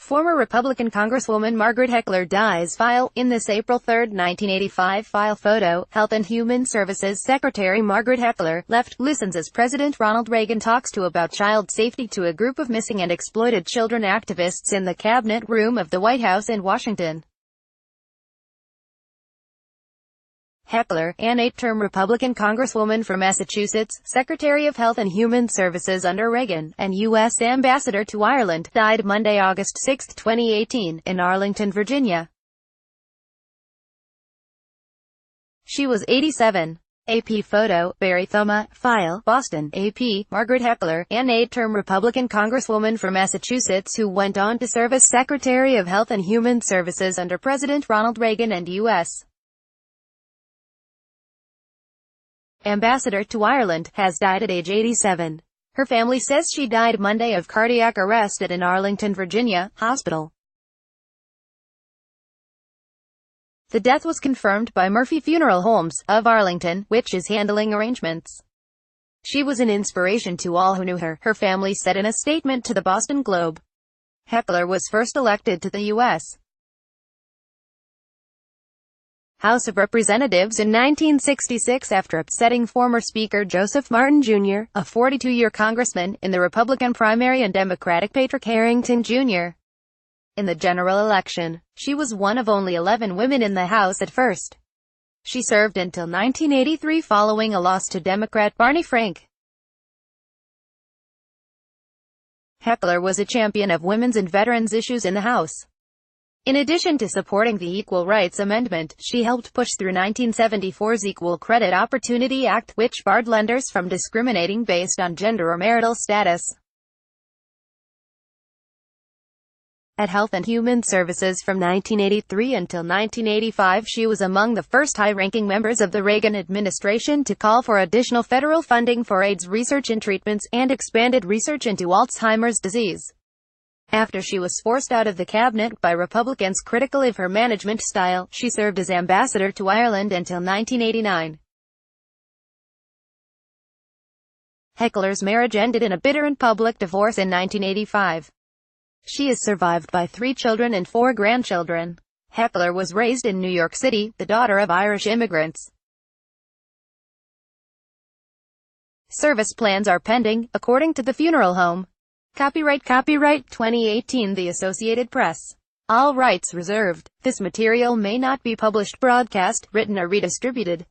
Former Republican Congresswoman Margaret Heckler dies. File. In this April 3, 1985 file photo, Health and Human Services Secretary Margaret Heckler, left, listens as President Ronald Reagan talks to about child safety to a group of missing and exploited children activists in the Cabinet Room of the White House in Washington. Heckler, an 8-term Republican Congresswoman from Massachusetts, Secretary of Health and Human Services under Reagan, and U.S. Ambassador to Ireland, died Monday, August 6, 2018, in Arlington, Virginia. She was 87. AP photo, Barry Thoma, file, Boston, AP, Margaret Heckler, an 8-term Republican Congresswoman from Massachusetts who went on to serve as Secretary of Health and Human Services under President Ronald Reagan and U.S. Ambassador to Ireland, has died at age 87. Her family says she died Monday of cardiac arrest at an Arlington, Virginia, hospital. The death was confirmed by Murphy Funeral Homes, of Arlington, which is handling arrangements. She was an inspiration to all who knew her, her family said in a statement to the Boston Globe. Heckler was first elected to the U.S. House of Representatives in 1966 after upsetting former Speaker Joseph Martin, Jr., a 42-year congressman, in the Republican primary and Democratic Patrick Harrington, Jr. in the general election. She was one of only 11 women in the House at first. She served until 1983 following a loss to Democrat Barney Frank. Heckler was a champion of women's and veterans' issues in the House. In addition to supporting the Equal Rights Amendment, she helped push through 1974's Equal Credit Opportunity Act, which barred lenders from discriminating based on gender or marital status. At Health and Human Services from 1983 until 1985, she was among the first high-ranking members of the Reagan administration to call for additional federal funding for AIDS research and treatments, and expanded research into Alzheimer's disease. After she was forced out of the cabinet by Republicans critical of her management style, she served as ambassador to Ireland until 1989. Heckler's marriage ended in a bitter and public divorce in 1985. She is survived by 3 children and 4 grandchildren. Heckler was raised in New York City, the daughter of Irish immigrants. Service plans are pending, according to the funeral home. Copyright 2018 The Associated Press. All rights reserved. This material may not be published, broadcast, written or redistributed.